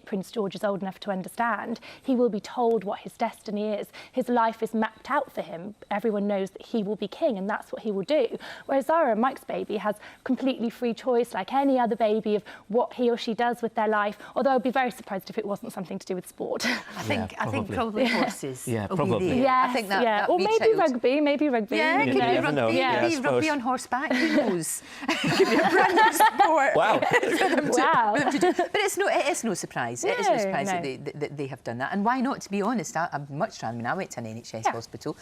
Prince George is old enough to understand, he will be told what his destiny is. His life is mapped out for him. Everyone knows that he will be king, and that's what he will do. Whereas Zara, Mike's baby, has completely free choice, like any other baby, of what he or she does with their life. Although I'd be very surprised if it wasn't something to do with sport. I think probably horses. Yeah, probably. Yes, I think that or maybe rugby. Maybe rugby. Yeah, it could be rugby. Yeah, Maybe rugby on horseback. Who knows? It could be a brand new sport. Wow. But it is no surprise. It is no surprise that they have done that. And why not? To be honest, I'm much rather. I mean, I went to an NHS hospital.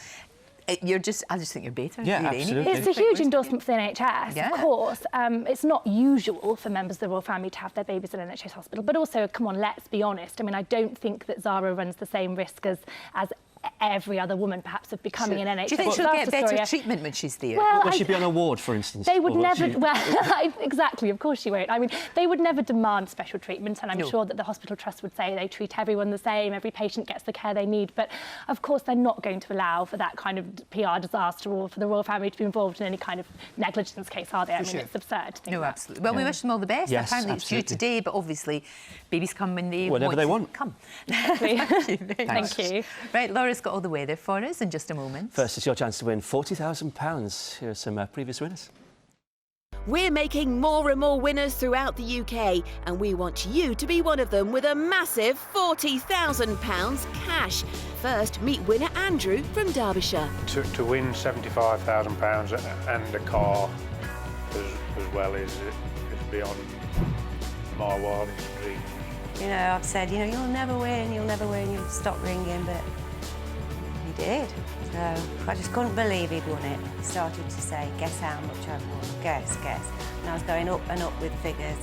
I just think you're better. Yeah, absolutely. It's a huge endorsement for the NHS, of course. It's not usual for members of the royal family to have their babies in an NHS hospital, but also, come on, let's be honest. I mean, I don't think that Zara runs the same risk as every other woman, perhaps, of becoming an NHS. Do you think she'll get better treatment when she's there? Well, will she be on a ward, for instance? They would never... Well, exactly, of course she won't. I mean, they would never demand special treatment, and I'm sure that the hospital trust would say they treat everyone the same, every patient gets the care they need. But, of course, they're not going to allow for that kind of PR disaster or for the royal family to be involved in any kind of negligence case, are they? I mean, it's absurd to think No, absolutely. Well, we wish them all the best. Yes, apparently it's due today, but obviously babies come when they whenever they want. Come. Thank you. Right, Laura's got all the weather for us in just a moment. First, it's your chance to win £40,000. Here are some previous winners. We're making more and more winners throughout the UK, and we want you to be one of them with a massive £40,000 cash. First, meet winner Andrew from Derbyshire. To win £75,000 and a car as well is beyond my wildest dream. You know, I've said, you'll never win, you'll stop ringing, but he did. So I just couldn't believe he'd won it. He started to say, guess how much I've won, guess. And I was going up and up with figures.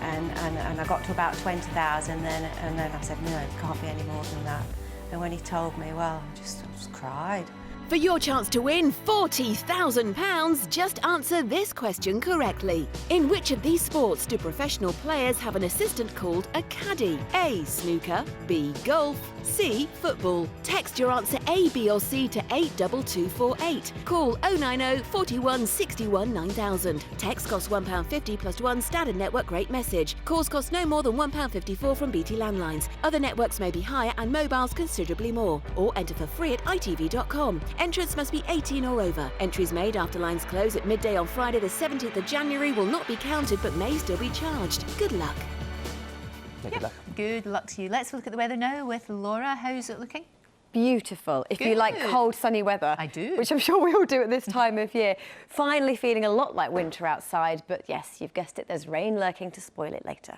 And I got to about 20,000 and then I said, no, it can't be any more than that. And when he told me, well, I just cried. For your chance to win £40,000, just answer this question correctly. In which of these sports do professional players have an assistant called a caddy? A. Snooker, B. Golf, C. Football. Text your answer A, B or C to 82248. Call 090 41 61 9000. Text costs £1.50 plus one standard network rate message. Calls cost no more than £1.54 from BT landlines. Other networks may be higher and mobiles considerably more. Or enter for free at itv.com. Entrance must be 18 or over. Entries made after lines close at midday on Friday the 17th of January will not be counted but may still be charged. Good luck. Good luck. Good luck to you. Let's look at the weather now with Laura. How's it looking? Beautiful. If you like cold, sunny weather. I do. Which I'm sure we all do at this time of year. Finally feeling a lot like winter outside, but yes, you've guessed it, there's rain lurking to spoil it later.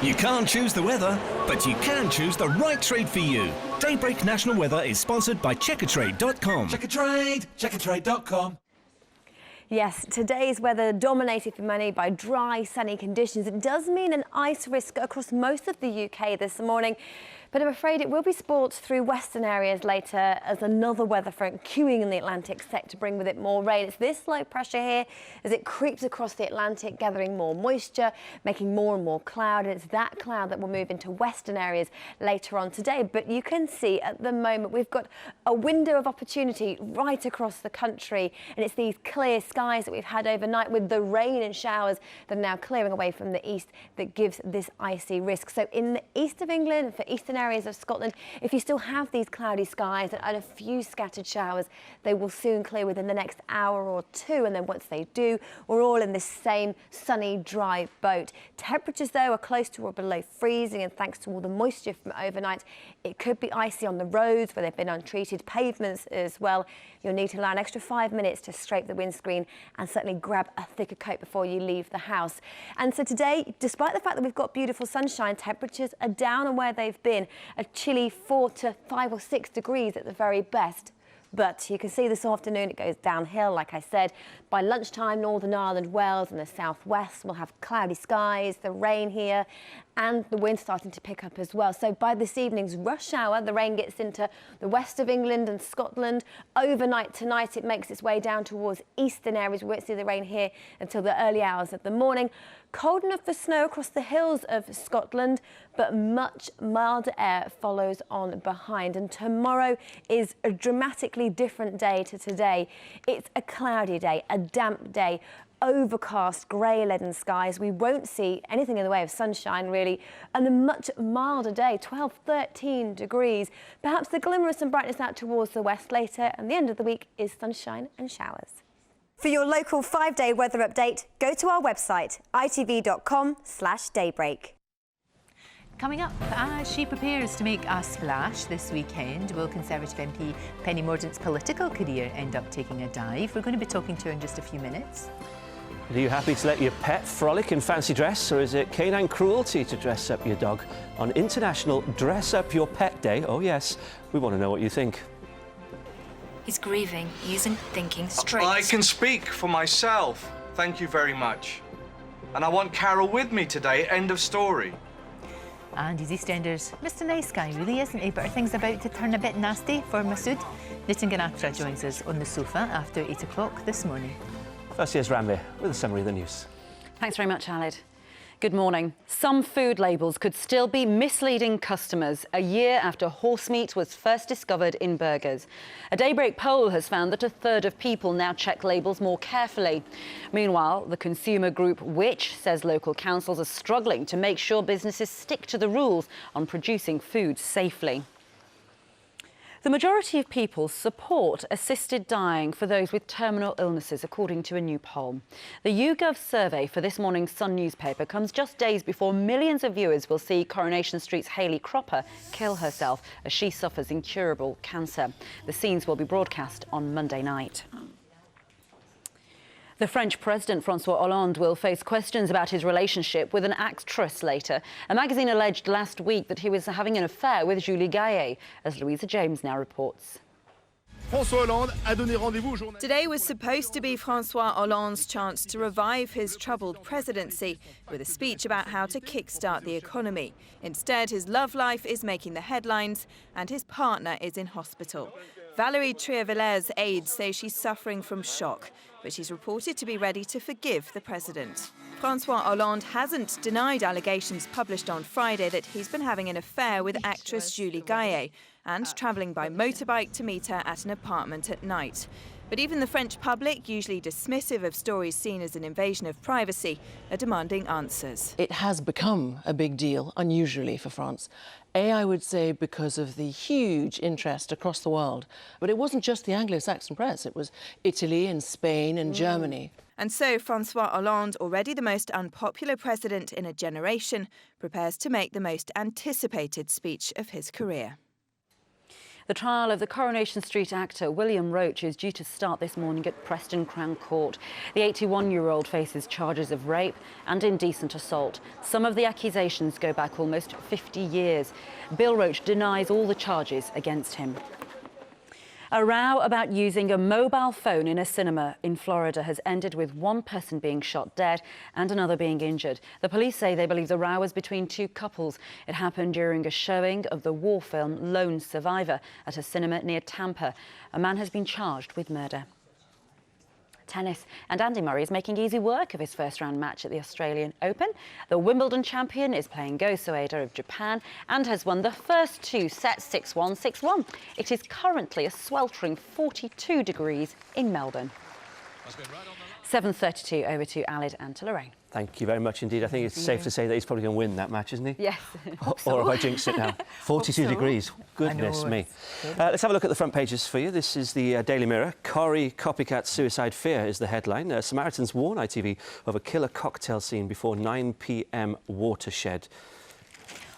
You can't choose the weather, but you can choose the right trade for you. Daybreak National Weather is sponsored by Checkertrade.com. Checkertrade.com. Yes, today's weather dominated for many by dry, sunny conditions. It does mean an ice risk across most of the UK this morning, but I'm afraid it will be sport through western areas later as another weather front queuing in the Atlantic set to bring with it more rain. It's this low pressure here as it creeps across the Atlantic, gathering more moisture, making more and more cloud, and it's that cloud that will move into western areas later on today. But you can see at the moment we've got a window of opportunity right across the country, and it's these clear skies that we've had overnight with the rain and showers that are now clearing away from the east that gives this icy risk. So in the east of England, for eastern areas of Scotland, if you still have these cloudy skies and a few scattered showers, they will soon clear within the next hour or two, and then once they do, we're all in this same sunny, dry boat. Temperatures, though, are close to or below freezing, and thanks to all the moisture from overnight, it could be icy on the roads where they've been untreated, pavements as well. You'll need to allow an extra 5 minutes to scrape the windscreen and certainly grab a thicker coat before you leave the house. And so today, despite the fact that we've got beautiful sunshine, temperatures are down on where they've been, a chilly 4 to 5 or 6 degrees at the very best. But you can see this afternoon it goes downhill, like I said. By lunchtime, Northern Ireland, Wales and the southwest will have cloudy skies, the rain here, and the wind starting to pick up as well. So by this evening's rush hour, the rain gets into the west of England and Scotland. Overnight tonight, it makes its way down towards eastern areas. We won't see the rain here until the early hours of the morning. Cold enough for snow across the hills of Scotland, but much milder air follows on behind. And tomorrow is a dramatically different day to today. It's a cloudy day, a damp day. overcast, grey, leaden skies. We won't see anything in the way of sunshine, really, and a much milder day, 12, 13 degrees. Perhaps the glimmer of some brightness out towards the west later, and the end of the week is sunshine and showers. For your local 5-day weather update, go to our website, itv.com/daybreak. Coming up, as she prepares to make a splash this weekend, will Conservative MP Penny Mordaunt's political career end up taking a dive? We're going to be talking to her in just a few minutes. Are you happy to let your pet frolic in fancy dress, or is it canine cruelty to dress up your dog on International Dress Up Your Pet Day? Oh yes, we want to know what you think. He's grieving. He isn't thinking straight. I can speak for myself. Thank you very much. And I want Carol with me today. End of story. And his EastEnders, Mr Nice Guy, really, isn't he? But are things about to turn a bit nasty for Masood? Nitin Ganatra joins us on the sofa after 8 o'clock this morning. First, here's Ranveer with a summary of the news. Thanks very much, Alid. Good morning. Some food labels could still be misleading customers a year after horse meat was first discovered in burgers. A Daybreak poll has found that a third of people now check labels more carefully. Meanwhile, the consumer group Which says local councils are struggling to make sure businesses stick to the rules on producing food safely. The majority of people support assisted dying for those with terminal illnesses, according to a new poll. The YouGov survey for this morning's Sun newspaper comes just days before millions of viewers will see Coronation Street's Hayley Cropper kill herself as she suffers incurable cancer. The scenes will be broadcast on Monday night. The French President François Hollande will face questions about his relationship with an actress later. A magazine alleged last week that he was having an affair with Julie Gaillet, as Louisa James now reports. Today was supposed to be François Hollande's chance to revive his troubled presidency with a speech about how to kickstart the economy. Instead, his love life is making the headlines and his partner is in hospital. Valérie Trierweiler's aides say she's suffering from shock, but she's reported to be ready to forgive the president. François Hollande hasn't denied allegations published on Friday that he's been having an affair with actress Julie Gaillet and travelling by motorbike to meet her at an apartment at night. But even the French public, usually dismissive of stories seen as an invasion of privacy, are demanding answers. It has become a big deal, unusually for France. I would say because of the huge interest across the world. But it wasn't just the Anglo-Saxon press, it was Italy and Spain and Germany. And so François Hollande, already the most unpopular president in a generation, prepares to make the most anticipated speech of his career. The trial of the Coronation Street actor William Roach is due to start this morning at Preston Crown Court. The 81-year-old faces charges of rape and indecent assault. Some of the accusations go back almost 50 years. Bill Roach denies all the charges against him. A row about using a mobile phone in a cinema in Florida has ended with one person being shot dead and another being injured. The police say they believe the row was between two couples. It happened during a showing of the war film Lone Survivor at a cinema near Tampa. A man has been charged with murder. Tennis, and Andy Murray is making easy work of his first-round match at the Australian Open. The Wimbledon champion is playing Go Soeda of Japan and has won the first two sets 6-1, 6-1. It is currently a sweltering 42 degrees in Melbourne. 7:32 over to Alid and to Lorraine. Thank you very much indeed. I think it's safe to say that he's probably going to win that match, isn't he? Yes. Or have I jinxed it now? 42 degrees. Goodness me. Let's have a look at the front pages for you. This is the Daily Mirror. Corrie copycat suicide fear is the headline. Samaritans warn ITV of a killer cocktail scene before 9 p.m. watershed.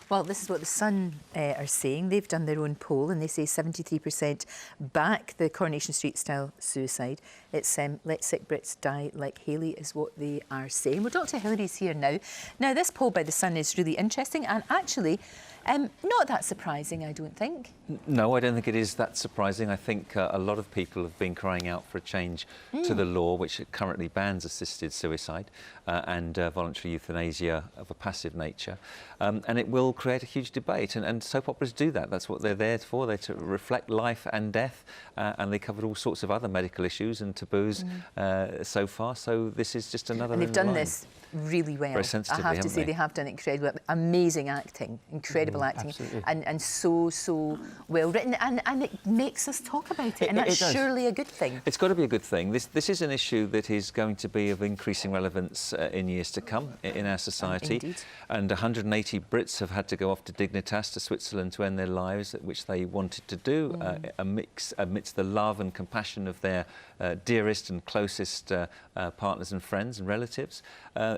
Well, this is what the Sun are saying. They've done their own poll and they say 73% back the Coronation Street-style suicide. It's let sick Brits die like Hayley is what they are saying. Well, Dr Hillary's here now. Now, this poll by the Sun is really interesting and actually not that surprising, I don't think. No, I don't think it is that surprising. I think a lot of people have been crying out for a change to the law, which currently bans assisted suicide and voluntary euthanasia of a passive nature. And it will create a huge debate. And soap operas do that. That's what they're there for. They're to reflect life and death. And they covered all sorts of other medical issues and taboos so far. So this is just another. And they've done this really well. Very sensitively, I have to haven't say they? they have done incredible, amazing acting, incredible acting, absolutely. and so well written, and it makes us talk about it, and that's surely a good thing. It's got to be a good thing. This is an issue that is going to be of increasing relevance in years to come in our society. Indeed. And 180 Brits have had to go off to Dignitas, to Switzerland, to end their lives, which they wanted to do, amidst the love and compassion of their dearest and closest partners and friends and relatives.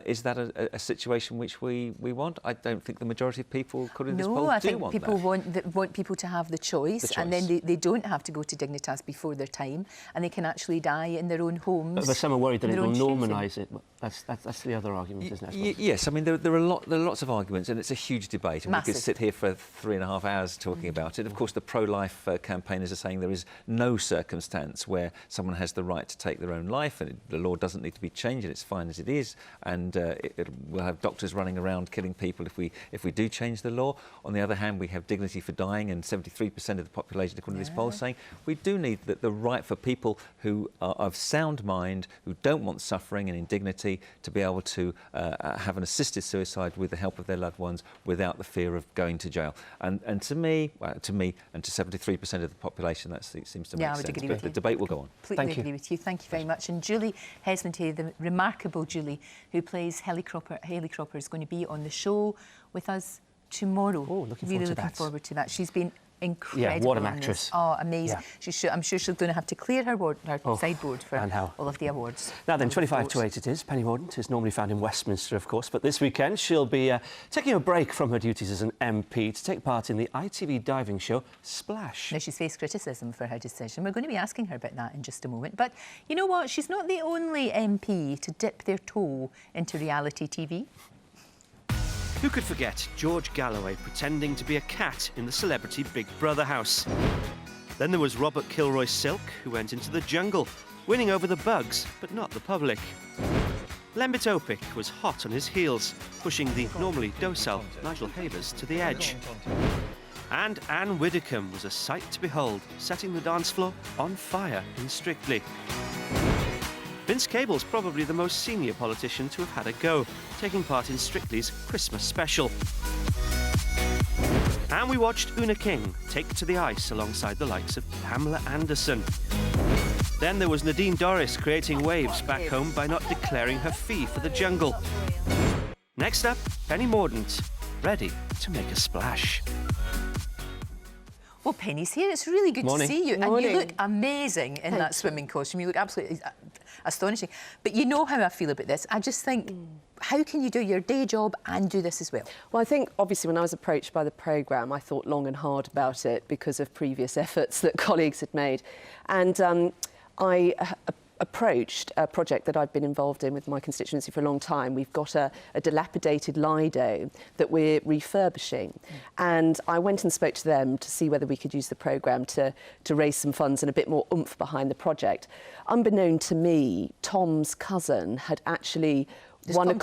Is that a situation which we want? I don't think the majority of people according to this poll do want that. No, I think people want people to have the choice, and then they don't have to go to Dignitas before their time, and they can actually die in their own homes. But some are worried that it will normalise it. That's the other argument, isn't it? Yes, I mean, there are lots of arguments, and it's a huge debate. And we could sit here for 3.5 hours talking about it. Of course, the pro-life campaigners are saying there is no circumstance where someone has the right to take their own life, and the law doesn't need to be changed, and it's fine as it is. And we'll have doctors running around killing people if we do change the law. On the other hand, we have dignity for dying, and 73% of the population, according to this poll, saying we do need the right for people who are of sound mind, who don't want suffering and indignity, to be able to have an assisted suicide with the help of their loved ones without the fear of going to jail. And to me, and to 73% of the population, that seems to make sense. Agree but with the you. debate will go on. Completely agree with you. Thank you very much. And Julie Hesmontae, the remarkable Julie, who plays Hayley Cropper, is going to be on the show with us tomorrow. Oh, looking forward to that. She's been incredible. Yeah, what an actress. Oh, amazing. Yeah. I'm sure she's going to have to clear her sideboard for all of the awards. Now then, 25 to 8 it is. Penny Mordaunt is normally found in Westminster, of course, but this weekend she'll be taking a break from her duties as an MP to take part in the ITV diving show Splash. Now, she's faced criticism for her decision. We're going to be asking her about that in just a moment. But you know what? She's not the only MP to dip their toe into reality TV. Who could forget George Galloway pretending to be a cat in the celebrity Big Brother house? Then there was Robert Kilroy Silk, who went into the jungle, winning over the bugs, but not the public. Lembit Opik was hot on his heels, pushing the normally docile Nigel Havers to the edge. And Anne Widdecombe was a sight to behold, setting the dance floor on fire in Strictly. Vince Cable's probably the most senior politician to have had a go, taking part in Strictly's Christmas special. And we watched Una King take to the ice alongside the likes of Pamela Anderson. Then there was Nadine Dorris creating waves back home by not declaring her fee for the jungle. Next up, Penny Mordaunt, ready to make a splash. Well, Penny's here. It's really good to see you. Morning. And you look amazing in that swimming costume. You look absolutely astonishing. But you know how I feel about this. I just think, how can you do your day job and do this as well? Well, I think, obviously, when I was approached by the programme, I thought long and hard about it because of previous efforts that colleagues had made. And I approached a project that I've been involved in with my constituency for a long time. We've got a dilapidated Lido that we're refurbishing. And I went and spoke to them to see whether we could use the programme to raise some funds and a bit more oomph behind the project. Unbeknown to me, Tom's cousin had actually won a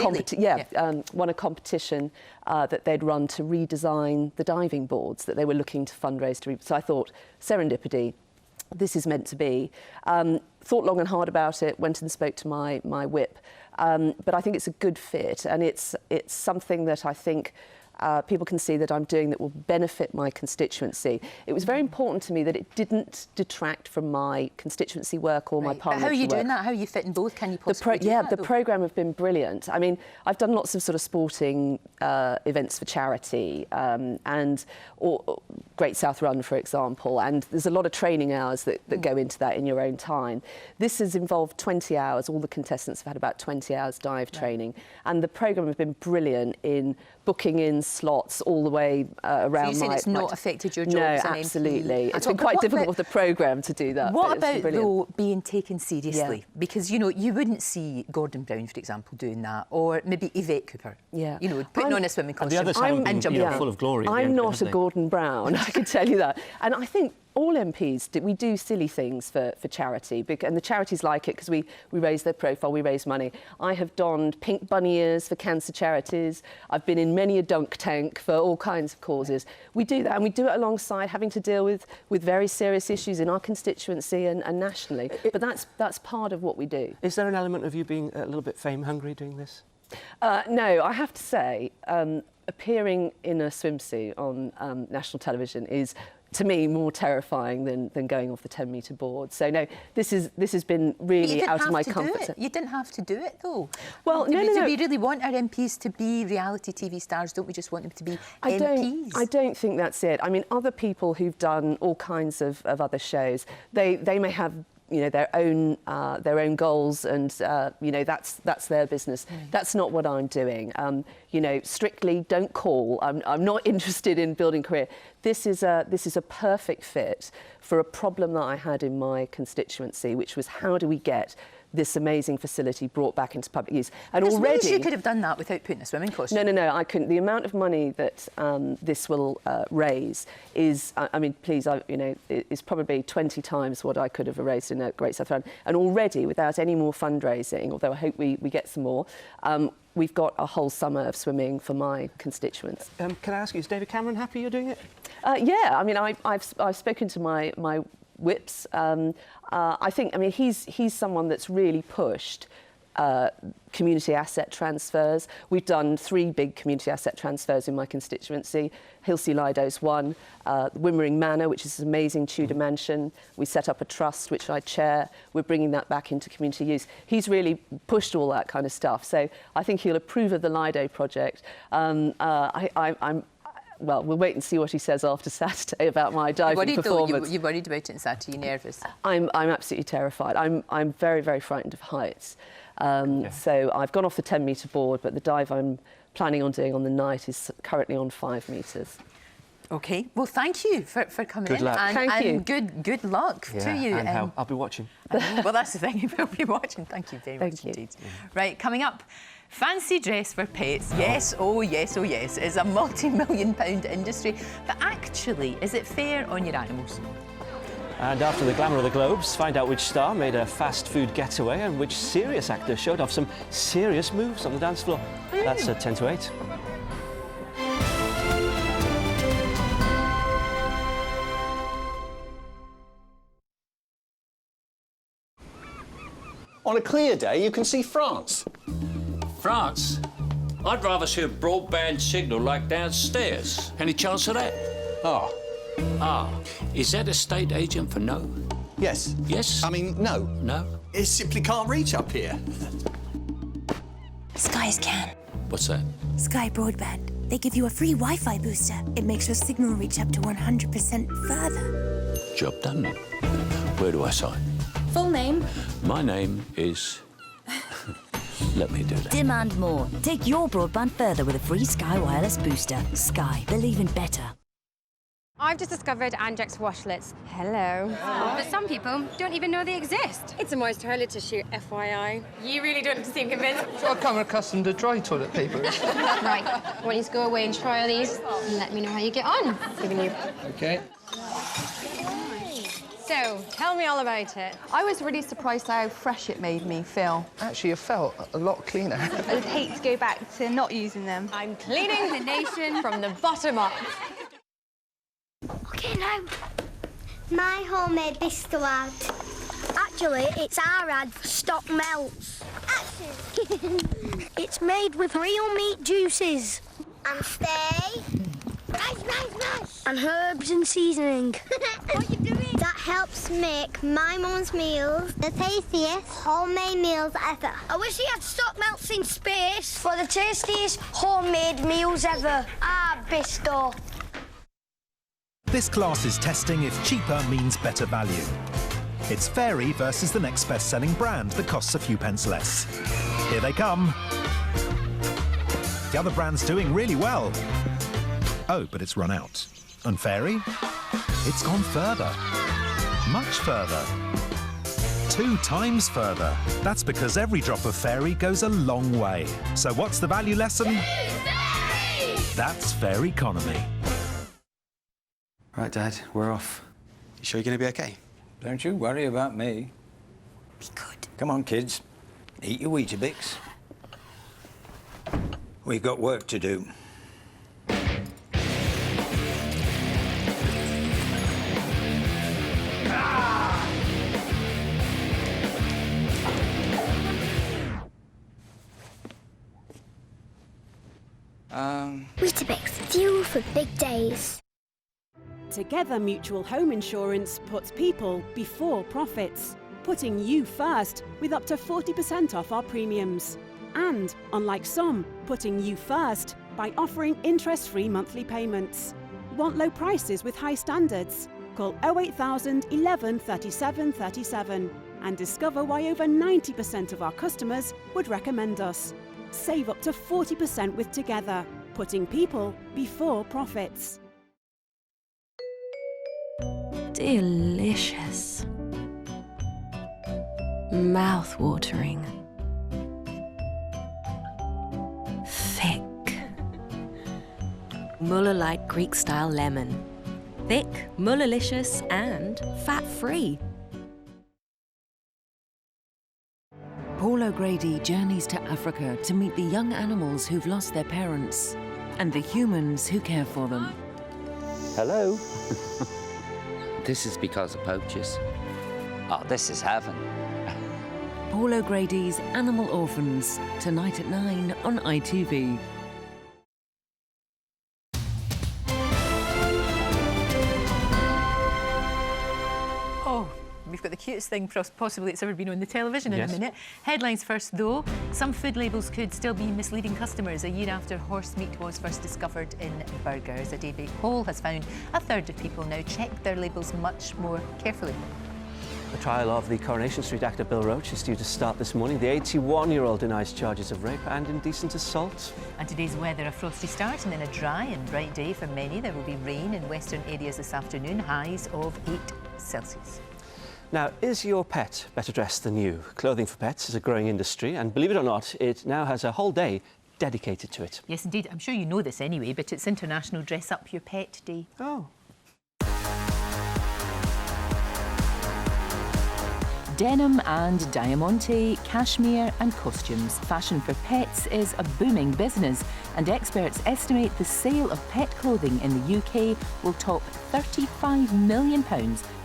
competition that they'd run to redesign the diving boards that they were looking to fundraise. So I thought, serendipity, this is meant to be. Thought long and hard about it, went and spoke to my whip. But I think it's a good fit, and it's something that I think people can see that I'm doing that will benefit my constituency. It was very important to me that it didn't detract from my constituency work or my parliamentary work. How are you doing that? How are you fitting both? Can you possibly do that? The programme have been brilliant. I mean, I've done lots of sort of sporting events for charity or Great South Run, for example, and there's a lot of training hours that go into that in your own time. This has involved 20 hours. All the contestants have had about 20 hours dive training, and the programme has been brilliant in booking in slots all the way around. So you're saying it's not affected your job? No, as an absolutely. MP? It's been quite difficult with the programme to do that. What about, though, being taken seriously? Yeah. Because, you know, you wouldn't see Gordon Brown, for example, doing that, or maybe Yvette Cooper. Yeah. You know, putting on a swimming costume. And the others haven't been full of glory. I'm not a Gordon Brown, I can tell you that. And I think all MPs, we do silly things for charity, and the charities like it because we raise their profile, we raise money. I have donned pink bunny ears for cancer charities. I've been in many a dunk tank for all kinds of causes. We do that, and we do it alongside having to deal with very serious issues in our constituency and nationally. But that's part of what we do. Is there an element of you being a little bit fame hungry doing this? No, I have to say, appearing in a swimsuit on national television is, to me, more terrifying than going off the 10-metre board. So no, this has been really out of my comfort zone. You didn't have to do it, though. Well, do we really want our MPs to be reality TV stars? Don't we just want them to be MPs? I don't think that's it. I mean, other people who've done all kinds of other shows, they may have, you know, their own goals, and you know, that's their business. That's not what I'm doing. You know, strictly don't call. I'm not interested in building a career. This is a perfect fit for a problem that I had in my constituency, which was, how do we get this amazing facility brought back into public use? And already you could have done that without putting a swimming costume. No, I couldn't. The amount of money that this will raise is, I mean, please, you know, is probably 20 times what I could have raised in a Great South Run. And already, without any more fundraising, although I hope we get some more, we've got a whole summer of swimming for my constituents. Can I ask you, is David Cameron happy you're doing it? Yeah, I mean, I've spoken to my whips. I think, I mean, he's someone that's really pushed community asset transfers. We've done 3 big community asset transfers in my constituency. Hilsea Lido's one, Wimmering Manor, which is an amazing Tudor mansion. We set up a trust, which I chair. We're bringing that back into community use. He's really pushed all that kind of stuff. So I think he'll approve of the Lido project. Well, we'll wait and see what he says after Saturday about my diving performance. You're worried about it on Saturday? You're nervous? I'm absolutely terrified. I'm very, very frightened of heights. So I've gone off the 10-metre board, but the dive I'm planning on doing on the night is currently on 5 metres. OK. Well, thank you for coming in. Good luck. Thank you. And good luck to you. And I'll be watching. Well, that's the thing. You'll be watching. Thank you very much indeed. Right, coming up. Fancy dress for pets. Yes, oh yes, oh yes. It's a multi-million-pound industry. But actually, is it fair on your animals? And after the glamour of the Globes, find out which star made a fast food getaway and which serious actor showed off some serious moves on the dance floor. That's at 10 to 8. On a clear day, you can see France. France? I'd rather see a broadband signal like downstairs. Any chance of that? Is that a state agent for no? Yes. Yes? I mean, no. No? It simply can't reach up here. Skies can. What's that? Sky Broadband. They give you a free Wi-Fi booster. It makes your signal reach up to 100% further. Job done. Where do I sign? Full name? My name is... Let me do that. Demand more. Take your broadband further with a free Sky Wireless booster. Sky. Believe in better. I've just discovered Angex washlets. Hello. But some people don't even know they exist. It's a moist toilet tissue, FYI. You really don't seem convinced. So I've come accustomed to dry toilet paper. Right. I want you to go away and try all these and let me know how you get on. Giving you. OK. So, tell me all about it. I was really surprised how fresh it made me feel. Actually, it felt a lot cleaner. I would hate to go back to not using them. I'm cleaning the nation from the bottom up. OK, now, my homemade Bistro ad. Actually, it's our ad for Stock Melts. It's made with real meat juices. And steak. Nice. And herbs and seasoning. What are you doing? That helps make my mum's meals the tastiest homemade meals ever. I wish he had Stock Melts in space for the tastiest homemade meals ever. Bistro. This class is testing if cheaper means better value. It's Fairy versus the next best-selling brand that costs a few pence less. Here they come. The other brand's doing really well. Oh, but it's run out. And Fairy? It's gone further. Much further. 2 times further. That's because every drop of Fairy goes a long way. So what's the value lesson? That's Fair Economy. Right, Dad, we're off. You sure you're going to be OK? Don't you worry about me. Be good. Come on, kids. Eat your Weetabix. We've got work to do. Weetabix, fuel for big days. Together Mutual Home Insurance puts people before profits, putting you first with up to 40% off our premiums. And, unlike some, putting you first by offering interest-free monthly payments. Want low prices with high standards? Call 08000 11 37 37 and discover why over 90% of our customers would recommend us. Save up to 40% with Together, putting people before profits. Delicious. Mouth-watering. Thick. Muller Light Greek-style lemon. Thick, Mullerlicious and fat-free. Paul O'Grady journeys to Africa to meet the young animals who've lost their parents and the humans who care for them. Hello. This is because of poachers. Oh, this is heaven. Paul O'Grady's Animal Orphans, tonight at 9 on ITV. Oh, we've got the cutest thing possibly it's ever been on the television in Yes. a minute. Headlines first, though. Some food labels could still be misleading customers a year after horse meat was first discovered in burgers. A Daybreak poll has found a third of people now check their labels much more carefully. The trial of the Coronation Street actor Bill Roache is due to start this morning. The 81-year-old denies charges of rape and indecent assault. And today's weather, a frosty start and then a dry and bright day for many. There will be rain in western areas this afternoon, highs of 8 Celsius. Now, is your pet better dressed than you? Clothing for pets is a growing industry, and believe it or not, it now has a whole day dedicated to it. Yes, indeed. I'm sure you know this anyway, but it's International Dress Up Your Pet Day. Oh. Denim and diamante, cashmere and costumes. Fashion for pets is a booming business, and experts estimate the sale of pet clothing in the UK will top £35 million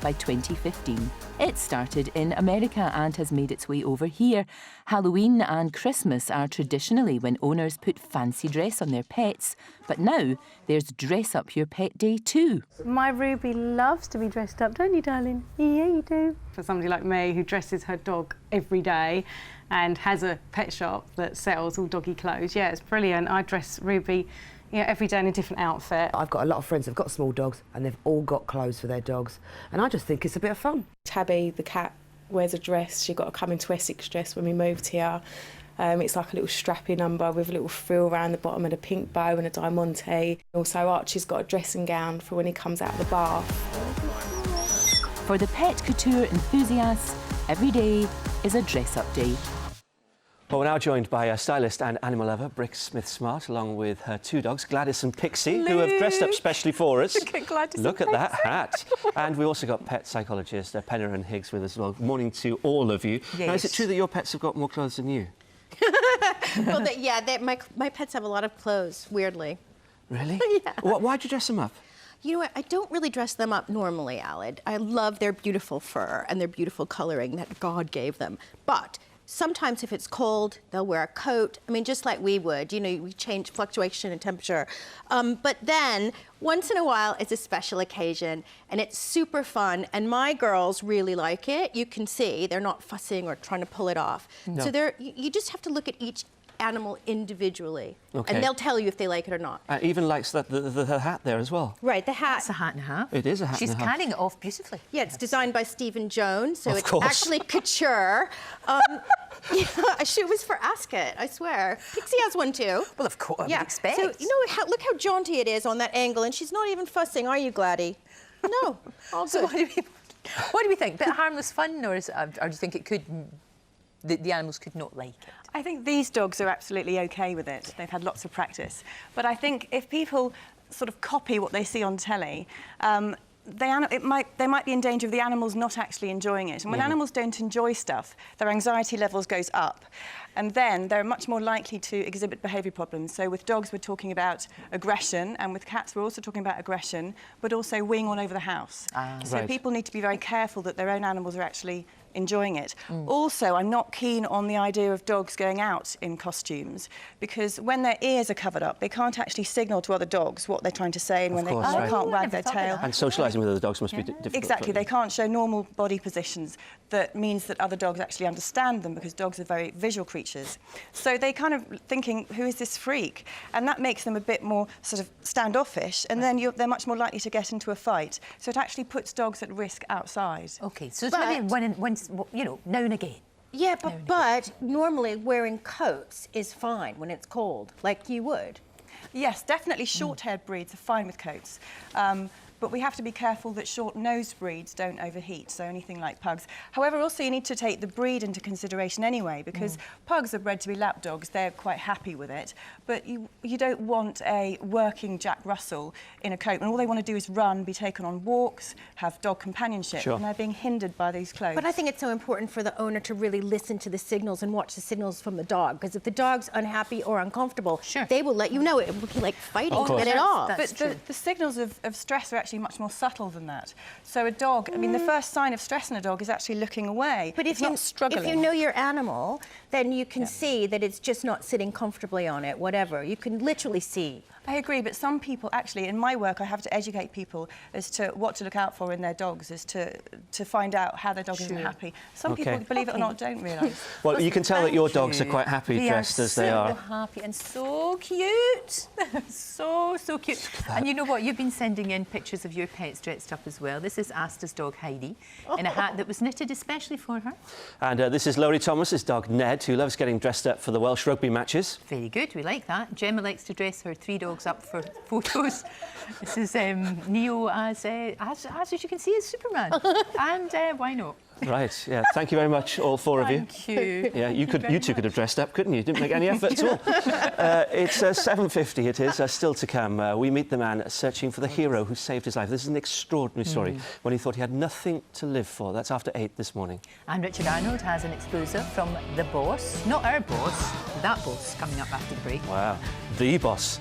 by 2015. It started in America and has made its way over here. Halloween and Christmas are traditionally when owners put fancy dress on their pets, but now there's Dress Up Your Pet Day too. My Ruby loves to be dressed up, don't you, darling? Yeah, you do. For somebody like me who dresses her dog every day and has a pet shop that sells all doggy clothes, yeah, it's brilliant. I dress Ruby every day in a different outfit. I've got a lot of friends who've got small dogs and they've all got clothes for their dogs, and I just think it's a bit of fun. Tabby, the cat, wears a dress. She got a Coming to Essex dress when we moved here. It's like a little strappy number with a little frill around the bottom and a pink bow and a diamante. Also, Archie's got a dressing gown for when he comes out of the bath. For the pet couture enthusiasts, every day is a dress-up day. Well, we're now joined by a stylist and animal lover, Brick Smith-Smart, along with her two dogs, Gladys and Pixie, who have dressed up specially for us. Look at that hat. And we also got pet psychologist Penna and Higgs with us as well. Morning to all of you. Yes. Now, is it true that your pets have got more clothes than you? Well, my pets have a lot of clothes, weirdly. Really? Yeah. Why'd you dress them up? You know what? I don't really dress them up normally, Aled. I love their beautiful fur and their beautiful coloring that God gave them. But sometimes if it's cold, they'll wear a coat. I mean, just like we would. You know, we change fluctuation in temperature. But then, once in a while, it's a special occasion, and it's super fun. And my girls really like it. You can see they're not fussing or trying to pull it off. No. So you just have to look at each animal individually, Okay. and they'll tell you if they like it or not. Even likes the hat there as well. Right, the hat. It's a hat and a half. It is a hat She's and a half. carrying it off beautifully. Yeah, it's designed by Stephen Jones, so Of it's course. actually couture. Yeah, it was for Ascot, I swear. Pixie has one too. Well, of course, I would expect. So, you know, look how jaunty it is on that angle, and she's not even fussing, are you, Gladdy? No, all So good. what do we think? Bit of harmless fun, or do you think it could? The animals could not like it. I think these dogs are absolutely okay with it. They've had lots of practice. But I think if people sort of copy what they see on telly, they might be in danger of the animals not actually enjoying it. And when animals don't enjoy stuff, their anxiety levels goes up. And then they're much more likely to exhibit behaviour problems. So with dogs, we're talking about aggression, and with cats, we're also talking about aggression, but also weeing all over the house. So Right. people need to be very careful that their own animals are actually enjoying it. Also, I'm not keen on the idea of dogs going out in costumes, because when their ears are covered up, they can't actually signal to other dogs what they're trying to say, and when they can't wag their tail. And socialising with other dogs must be difficult. Exactly, they can't show normal body positions. That means that other dogs actually understand them, because dogs are very visual creatures. So they kind of thinking, who is this freak? And that makes them a bit more sort of standoffish, and then they're much more likely to get into a fight. So it actually puts dogs at risk outside. OK, so it's maybe once, you know, now and again. Yeah, but normally wearing coats is fine when it's cold, like you would. Yes, definitely short-haired breeds are fine with coats. But we have to be careful that short-nosed breeds don't overheat, so anything like pugs. However, also you need to take the breed into consideration anyway, because pugs are bred to be lap dogs. They're quite happy with it. But you don't want a working Jack Russell in a coat, and all they want to do is run, be taken on walks, have dog companionship, and they're being hindered by these clothes. But I think it's so important for the owner to really listen to the signals and watch the signals from the dog, because if the dog's unhappy or uncomfortable, they will let you know. It will be like fighting to get it off. But the signals of stress are actually much more subtle than that. So a dog, I mean, the first sign of stress in a dog is actually looking away. But if you know your animal, then you can see that it's just not sitting comfortably on it, whatever. You can literally see. I agree, but some people, actually, in my work, I have to educate people as to what to look out for in their dogs, as to find out how their dog isn't happy. Some people, believe it or not, don't realise. Well, you can tell that your dogs are quite happy dressed as they are. So happy and so cute. so cute. And you know what? You've been sending in pictures of your pets dressed up as well. This is Asta's dog, Heidi, in a hat that was knitted especially for her. And this is Laurie Thomas's dog, Ned, who loves getting dressed up for the Welsh rugby matches. Very good. We like that. Gemma likes to dress her 3 dogs up for photos. This is Neo as you can see, is Superman. And why not? Right, yeah. Thank you very much, all 4 of you. Thank you. Yeah, you two could have dressed up, couldn't you? Didn't make any effort at all. It's 7:50. It is still to come. We meet the man searching for the hero who saved his life. This is an extraordinary story when he thought he had nothing to live for. That's after 8 this morning. And Richard Arnold has an exclusive from the boss, not our boss, that boss, coming up after the break. Wow, the boss.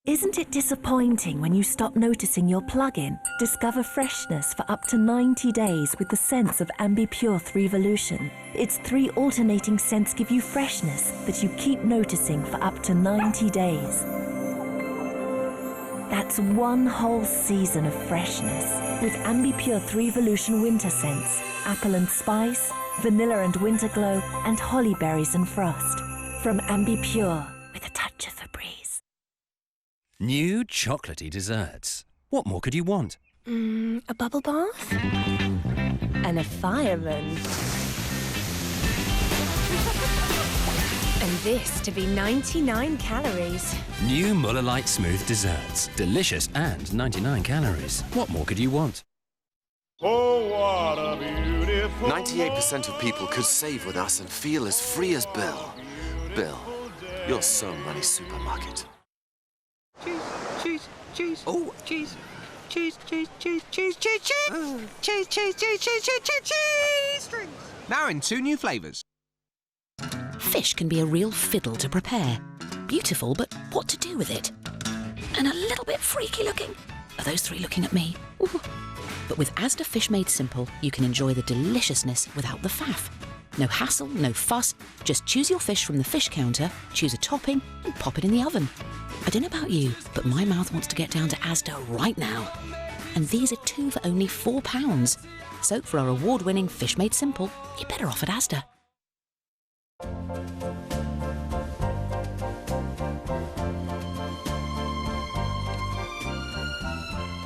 Isn't it disappointing when you stop noticing your plug-in? Discover freshness for up to 90 days with the scents of AmbiPure 3volution. Its 3 alternating scents give you freshness that you keep noticing for up to 90 days. That's 1 whole season of freshness with AmbiPure 3volution winter scents, apple and spice, vanilla and winter glow, and holly berries and frost. From AmbiPure, with a touch of Febreze. New chocolatey desserts. What more could you want? A bubble bath? And a fireman. And this to be 99 calories. New Muller Lite Smooth desserts. Delicious and 99 calories. What more could you want? Oh, what a beautiful 98% of people could save with us and feel as free as Bill. Bill, you're so money supermarket. Cheese. Oh, cheese. Cheese. Strings. Now in 2 new flavours. Fish can be a real fiddle to prepare. Beautiful, but what to do with it? And a little bit freaky looking. Are those 3 looking at me? Ooh. But with Asda Fish Made Simple, you can enjoy the deliciousness without the faff. No hassle, no fuss. Just choose your fish from the fish counter, choose a topping, and pop it in the oven. I don't know about you, but my mouth wants to get down to Asda right now. And these are 2 for only £4. So for our award-winning Fish Made Simple, you're better off at Asda.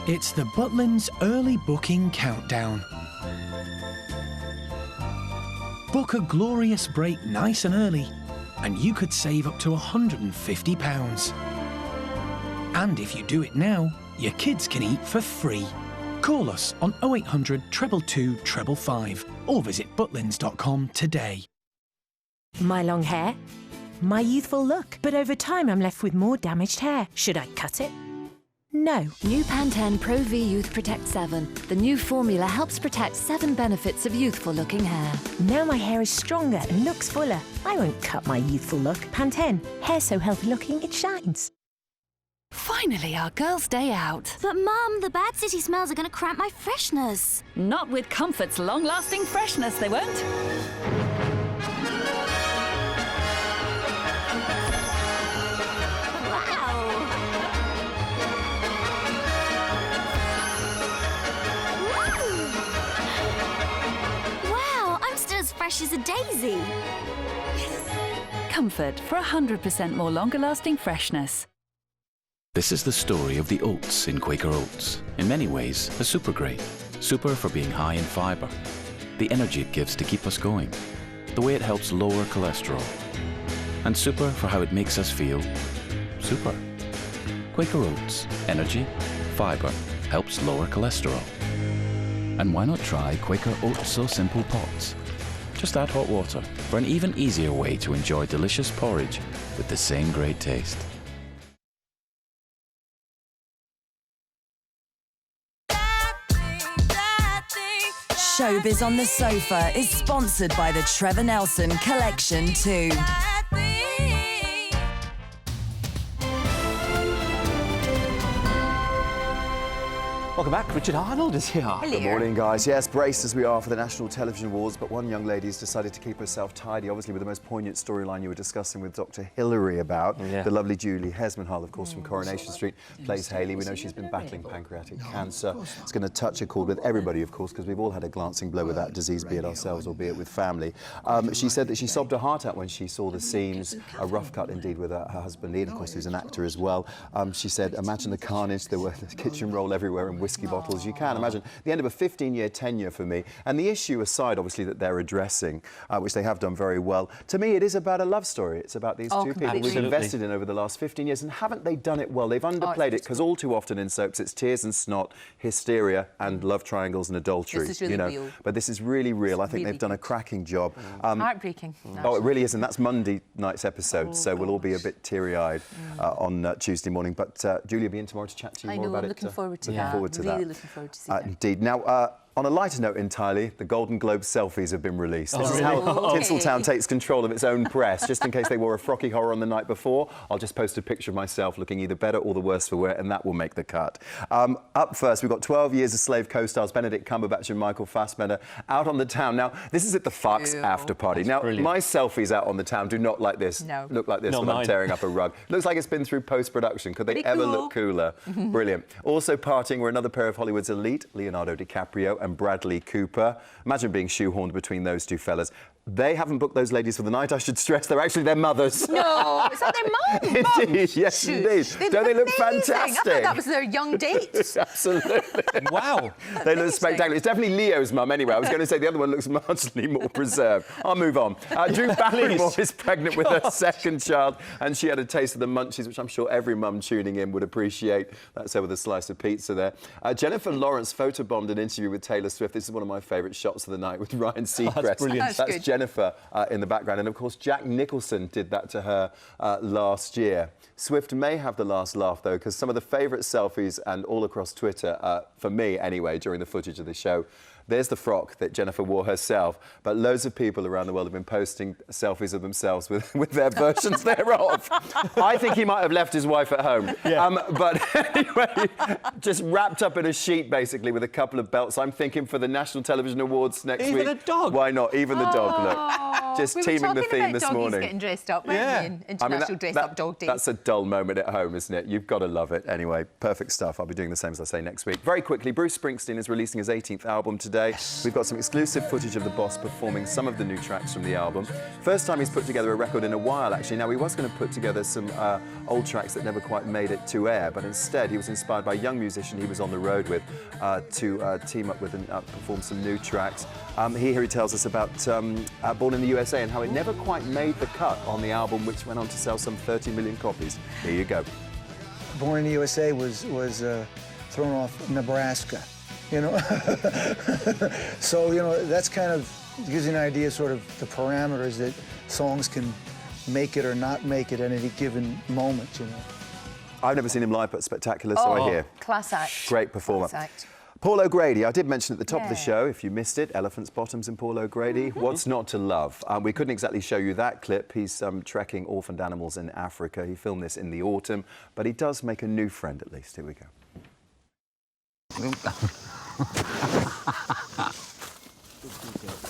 It's the Butlins Early Booking Countdown. Book a glorious break nice and early, and you could save up to £150. And if you do it now, your kids can eat for free. Call us on 0800 222 555 or visit butlins.com today. My long hair, my youthful look, but over time I'm left with more damaged hair. Should I cut it? No. New Pantene Pro V Youth Protect 7. The new formula helps protect 7 benefits of youthful-looking hair. Now my hair is stronger and looks fuller. I won't cut my youthful look. Pantene. Hair so healthy looking, it shines. Finally, our girls' day out. But Mum, the bad city smells are going to cramp my freshness. Not with Comfort's long-lasting freshness, they won't. Wow, I'm still as fresh as a daisy. Comfort for 100% more longer-lasting freshness. This is the story of the oats in Quaker Oats. In many ways, a super grade. Super for being high in fibre. The energy it gives to keep us going. The way it helps lower cholesterol. And super for how it makes us feel super. Quaker Oats. Energy, fibre, helps lower cholesterol. And why not try Quaker Oats So Simple Pots? Just add hot water for an even easier way to enjoy delicious porridge with the same great taste. Showbiz on the Sofa is sponsored by the Trevor Nelson Collection 2. Welcome back. Richard Arnold is here. Hello. Good morning, guys. Yes, braced as we are for the National Television Awards, but one young lady has decided to keep herself tidy, obviously with the most poignant storyline you were discussing with Dr. Hilary about. Yeah. The lovely Julie Hesmanhall, of course, from Coronation Street, plays Hayley. We know she's been battling pancreatic cancer. It's going to touch a chord with everybody, of course, because we've all had a glancing blow with that disease, be it ourselves or be it with family. She said that she sobbed her heart out when she saw the scenes, a rough cut indeed with her husband Ian, of course, who's an actor as well. She said, imagine the carnage, there were kitchen roll everywhere and whiskey bottles. You can imagine the end of a 15-year tenure for me. And the issue aside, obviously, that they're addressing, which they have done very well, to me it is about a love story. It's about these two people we've invested in over the last 15 years. And haven't they done it well? They've underplayed it, because all too often in soaps it's tears and snot, hysteria and love triangles and adultery. This is really real. But this is really real. I think they've done a cracking job. Heartbreaking. Oh, it really is. And that's Monday night's episode. So we'll all be a bit teary-eyed on Tuesday morning. But Julie will be in tomorrow to chat to you more about it. Looking forward to looking that. forward to really that. looking forward to seeing that. Indeed. Now, on a lighter note entirely, the Golden Globe selfies have been released. This is how Tinseltown takes control of its own press. Just in case they wore a frocky horror on the night before, I'll just post a picture of myself looking either better or the worse for wear, and that will make the cut. Up first, we've got 12 Years a Slave co-stars Benedict Cumberbatch and Michael Fassbender out on the town. Now, this is at the Fox after party. Now, my selfies out on the town do not like this. No. Look like this when I'm tearing up a rug. Looks like it's been through post-production. Could they ever look cooler? Brilliant. Also partying were another pair of Hollywood's elite, Leonardo DiCaprio and Bradley Cooper. Imagine being shoehorned between those two fellas. They haven't booked those ladies for the night, I should stress. They're actually their mothers. No, is that their mum? Indeed, yes, indeed. Don't they look fantastic? I thought that was their young dates. Absolutely. Wow. They look spectacular. It's definitely Leo's mum anyway. I was going to say the other one looks marginally more preserved. I'll move on. Drew Barrymore is pregnant with her second child, and she had a taste of the munchies, which I'm sure every mum tuning in would appreciate. That's over the slice of pizza there. Jennifer Lawrence photobombed an interview with Taylor Swift. This is one of my favourite shots of the night with Ryan Seacrest. That's brilliant. That's Jennifer in the background. And, of course, Jack Nicholson did that to her last year. Swift may have the last laugh, though, because some of the favourite selfies and all across Twitter, for me anyway, during the footage of the show, there's the frock that Jennifer wore herself, but loads of people around the world have been posting selfies of themselves with their versions thereof. I think he might have left his wife at home. Yeah. But anyway, just wrapped up in a sheet, basically, with a couple of belts. I'm thinking for the National Television Awards next week. Even a dog? Why not? Even the dog, look. Just teaming the theme this morning. Getting dressed up, weren't we? International Dressed Up Dog Day. That's a dull moment at home, isn't it? You've got to love it. Anyway, perfect stuff. I'll be doing the same, as I say, next week. Very quickly, Bruce Springsteen is releasing his 18th album today. Yes. We've got some exclusive footage of the boss performing some of the new tracks from the album. First time he's put together a record in a while, actually. Now, he was going to put together some old tracks that never quite made it to air, but instead he was inspired by a young musician he was on the road with to team up with and perform some new tracks. Here he tells us about Born in the USA and how it never quite made the cut on the album, which went on to sell some 30 million copies. Here you go. Born in the USA was thrown off Nebraska, you know. So, you know, that's kind of gives you an idea, sort of the parameters that songs can make it or not make it at any given moment, you know. I've never seen him live, but spectacular, so I hear. Class act. Great performer. Class act. Paul O'Grady, I did mention at the top of the show, if you missed it, Elephant's Bottoms in Paul O'Grady. What's not to love? We couldn't exactly show you that clip. He's trekking orphaned animals in Africa. He filmed this in the autumn, but he does make a new friend at least. Here we go.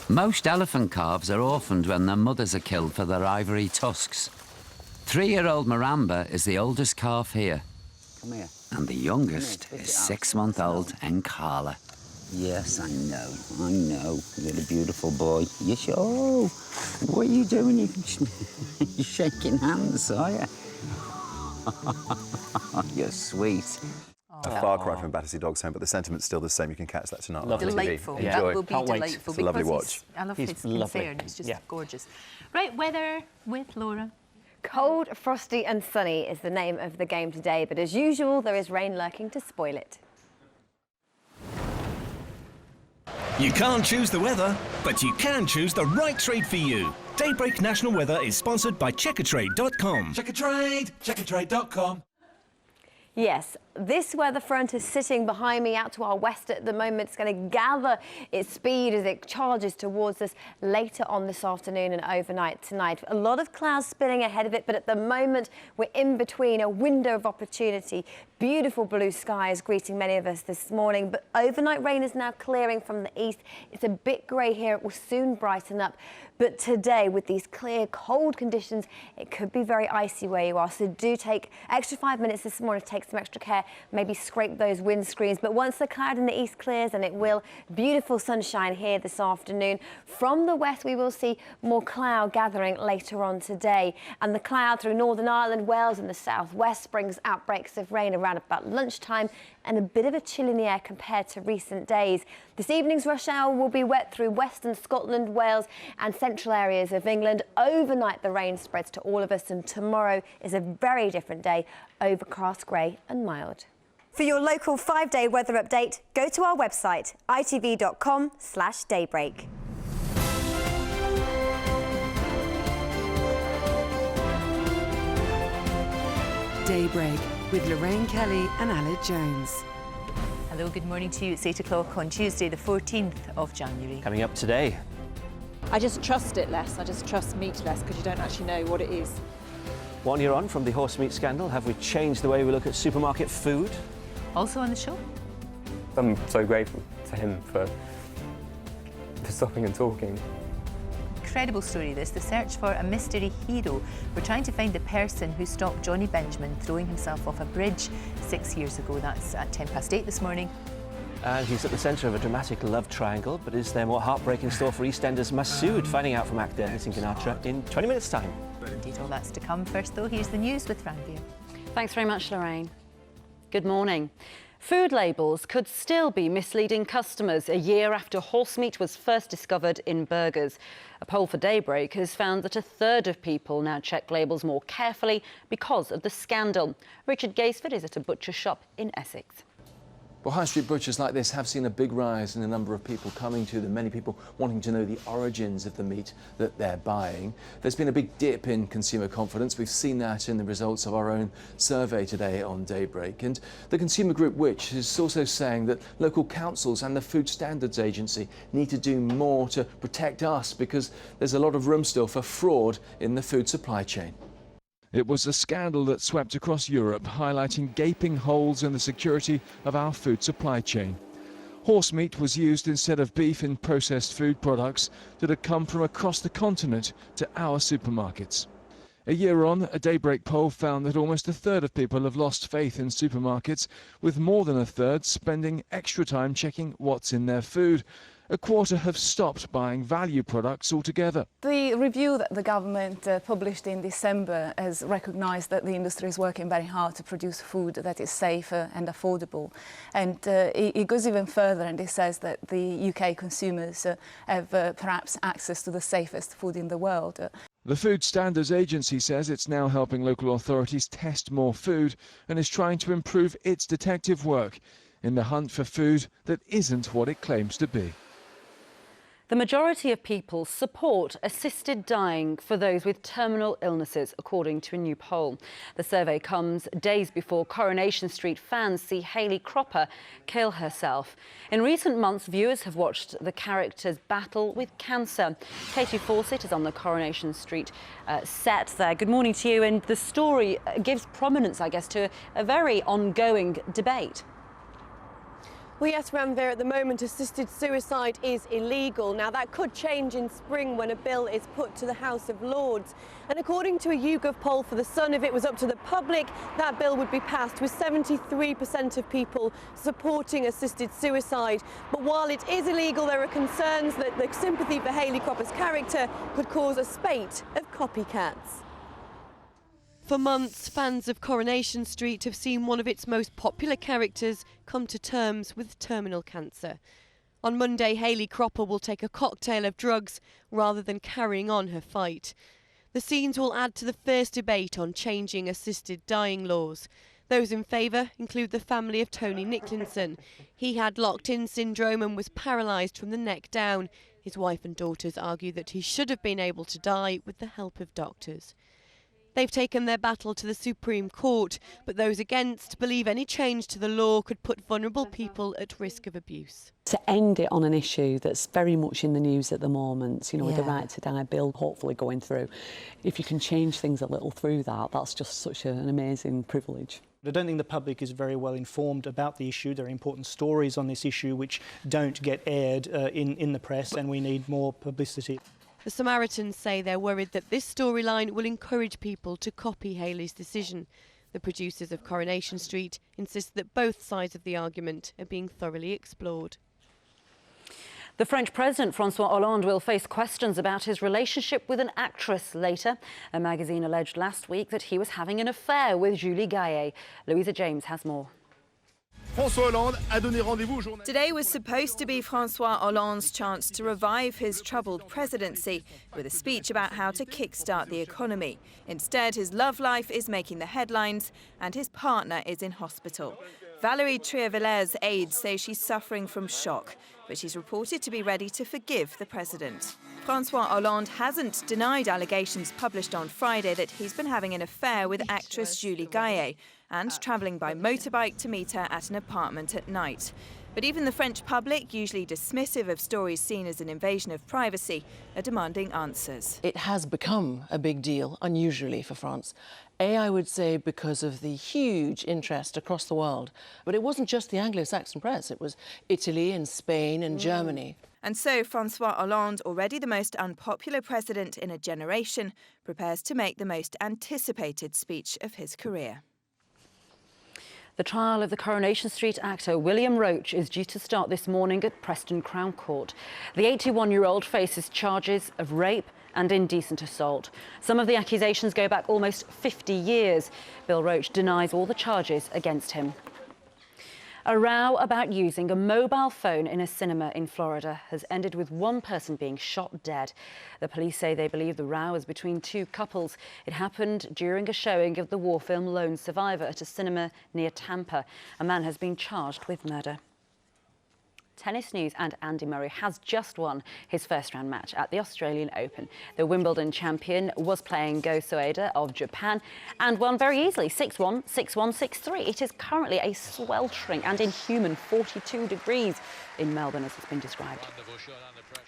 Most elephant calves are orphaned when their mothers are killed for their ivory tusks. 3-year-old Maramba is the oldest calf here. Come here. And the youngest is 6-month-old Nkala. Yes, I know. You're a beautiful boy. Yes, oh, what are you doing? You're shaking hands, are you? You're sweet. A far cry from Battersea Dogs Home, but the sentiment's still the same. You can catch that tonight on Delightful. TV. That Enjoy. will be delightful. It's a lovely watch. I love his concern. It's just gorgeous. Right, weather with Laura. Cold, frosty and sunny is the name of the game today, but as usual, there is rain lurking to spoil it. You can't choose the weather, but you can choose the right trade for you. Daybreak National Weather is sponsored by Checkertrade.com. Checkertrade.com. Yes, this weather front is sitting behind me out to our west at the moment. It's going to gather its speed as it charges towards us later on this afternoon and overnight tonight. A lot of clouds spilling ahead of it, but at the moment we're in between a window of opportunity. Beautiful blue skies greeting many of us this morning, but overnight rain is now clearing from the east. It's a bit grey here. It will soon brighten up. But today, with these clear, cold conditions, it could be very icy where you are. So do take extra 5 minutes this morning to take some extra care, maybe scrape those windscreens. But once the cloud in the east clears, and it will, beautiful sunshine here this afternoon. From the west, we will see more cloud gathering later on today. And the cloud through Northern Ireland, Wales and the southwest brings outbreaks of rain around about lunchtime and a bit of a chill in the air compared to recent days. This evening's rush hour will be wet through western Scotland, Wales and central areas of England. Overnight, the rain spreads to all of us, and tomorrow is a very different day, overcast, grey and mild. For your local 5-day weather update, go to our website, itv.com/daybreak. Daybreak with Lorraine Kelly and Aled Jones. Hello, good morning to you. It's 8 o'clock on Tuesday, the 14th of January. Coming up today. I just trust it less. I just trust meat less because you don't actually know what it is. 1 year on from the horse meat scandal, have we changed the way we look at supermarket food? Also on the show. I'm so grateful to him for stopping and talking. Incredible story this, the search for a mystery hero. We're trying to find the person who stopped Johnny Benjamin throwing himself off a bridge 6 years ago. That's at 8:10 this morning. And he's at the centre of a dramatic love triangle, but is there more heartbreak in store for EastEnders Masood? Finding out from actor Nitin Ganatra in 20 minutes' time. Indeed, all that's to come. First, though, here's the news with Ranveer. Thanks very much, Lorraine. Good morning. Food labels could still be misleading customers a year after horse meat was first discovered in burgers. A poll for Daybreak has found that 1/3 of people now check labels more carefully because of the scandal. Richard Gaisford is at a butcher shop in Essex. Well, high street butchers like this have seen a big rise in the number of people coming to them, many people wanting to know the origins of the meat that they're buying. There's been a big dip in consumer confidence. We've seen that in the results of our own survey today on Daybreak. And the consumer group Which is also saying that local councils and the Food Standards Agency need to do more to protect us because there's a lot of room still for fraud in the food supply chain. It was a scandal that swept across Europe, highlighting gaping holes in the security of our food supply chain. Horse meat was used instead of beef in processed food products that had come from across the continent to our supermarkets. A year on, a Daybreak poll found that almost 1/3 of people have lost faith in supermarkets, with more than 1/3 spending extra time checking what's in their food. 1/4 have stopped buying value products altogether. The review that the government published in December has recognised that the industry is working very hard to produce food that is safer and affordable. And it goes even further, and it says that the UK consumers have perhaps access to the safest food in the world. The Food Standards Agency says it's now helping local authorities test more food and is trying to improve its detective work in the hunt for food that isn't what it claims to be. The majority of people support assisted dying for those with terminal illnesses, according to a new poll. The survey comes days before Coronation Street fans see Hayley Cropper kill herself. In recent months, viewers have watched the character's battle with cancer. Katie Fawcett is on the Coronation Street set there. Good morning to you. And the story gives prominence, I guess, to a very ongoing debate. Well, yes, Ranveer, at the moment assisted suicide is illegal. Now, that could change in spring when a bill is put to the House of Lords. And according to a YouGov poll for The Sun, if it was up to the public, that bill would be passed with 73% of people supporting assisted suicide. But while it is illegal, there are concerns that the sympathy for Hayley Cropper's character could cause a spate of copycats. For months, fans of Coronation Street have seen one of its most popular characters come to terms with terminal cancer. On Monday, Hayley Cropper will take a cocktail of drugs rather than carrying on her fight. The scenes will add to the first debate on changing assisted dying laws. Those in favour include the family of Tony Nicklinson. He had locked-in syndrome and was paralysed from the neck down. His wife and daughters argue that he should have been able to die with the help of doctors. They've taken their battle to the Supreme Court, but those against believe any change to the law could put vulnerable people at risk of abuse. To end it on an issue that's very much in the news at the moment, you know, with the Right to Die bill hopefully going through, if you can change things a little through that, that's just such an amazing privilege. I don't think the public is very well informed about the issue. There are important stories on this issue which don't get aired in the press, and we need more publicity. The Samaritans say they're worried that this storyline will encourage people to copy Hayley's decision. The producers of Coronation Street insist that both sides of the argument are being thoroughly explored. The French President François Hollande will face questions about his relationship with an actress later. A magazine alleged last week that he was having an affair with Julie Gaillet. Louisa James has more. Today was supposed to be François Hollande's chance to revive his troubled presidency with a speech about how to kickstart the economy. Instead, his love life is making the headlines and his partner is in hospital. Valérie Trierweiler's aides say she's suffering from shock, but she's reported to be ready to forgive the president. François Hollande hasn't denied allegations published on Friday that he's been having an affair with actress Julie Gaillet and travelling by motorbike to meet her at an apartment at night. But even the French public, usually dismissive of stories seen as an invasion of privacy, are demanding answers. It has become a big deal, unusually for France. I would say because of the huge interest across the world. But it wasn't just the Anglo-Saxon press, it was Italy and Spain and Germany. And so François Hollande, already the most unpopular president in a generation, prepares to make the most anticipated speech of his career. The trial of the Coronation Street actor William Roache is due to start this morning at Preston Crown Court. The 81-year-old faces charges of rape and indecent assault. Some of the accusations go back almost 50 years. Bill Roache denies all the charges against him. A row about using a mobile phone in a cinema in Florida has ended with one person being shot dead. The police say they believe the row was between two couples. It happened during a showing of the war film Lone Survivor at a cinema near Tampa. A man has been charged with murder. Tennis news, and Andy Murray has just won his first-round match at the Australian Open. The Wimbledon champion was playing Go Soeda of Japan and won very easily, 6-1, 6-1, 6-3. It is currently a sweltering and inhuman 42 degrees in Melbourne, as it's been described.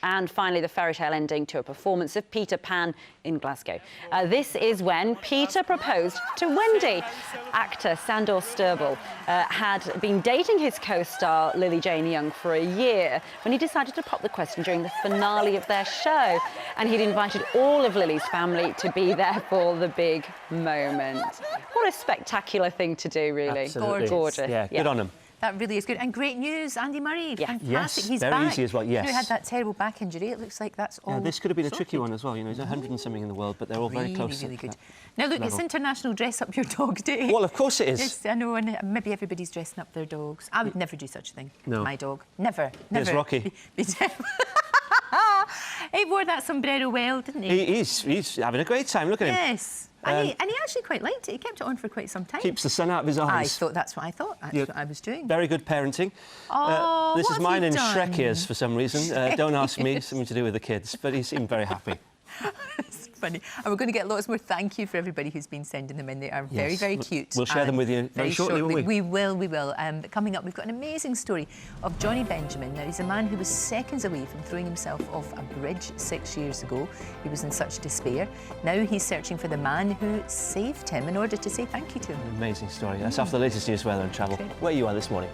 And finally, the fairy tale ending to a performance of Peter Pan in Glasgow. This is when Peter proposed to Wendy. Actor Sandor Stubble had been dating his co-star Lily Jane Young for a year when he decided to pop the question during the finale of their show. And he'd invited all of Lily's family to be there for the big moment. What a spectacular thing to do, really. Absolutely. Gorgeous. Yeah, good on him. That really is good. And great news, Andy Murray. Fantastic. Yes, he's very back. easy as well, yes. He had that terrible back injury. It looks like that's all. Yeah, this could have been sorted. a tricky one as well. You know, he's 100 and something in the world, but they're all very close. Really good. Now, look, it's International Dress Up Your Dog Day. Well, of course it is. Yes, I know, and maybe everybody's dressing up their dogs. I would never do such a thing. No. My dog. Never. Here's Rocky. He wore that sombrero well, didn't he? He's having a great time. Look at him. Yes. And he actually quite liked it. He kept it on for quite some time. Keeps the sun out of his eyes. I thought that's what I thought. That's what I was doing. Very good parenting. Oh, this is mine in done? Shrek ears for some reason. Don't ask me, something to do with the kids. But he seemed very happy. It's funny. And we're going to get lots more thank you for everybody who's been sending them in. They are very, very cute. We'll share them with you very shortly, won't we? We will. But coming up, we've got an amazing story of Johnny Benjamin. Now, he's a man who was seconds away from throwing himself off a bridge 6 years ago. He was in such despair. Now he's searching for the man who saved him in order to say thank you to him. An amazing story. That's after the latest news, weather and travel. Where you are this morning.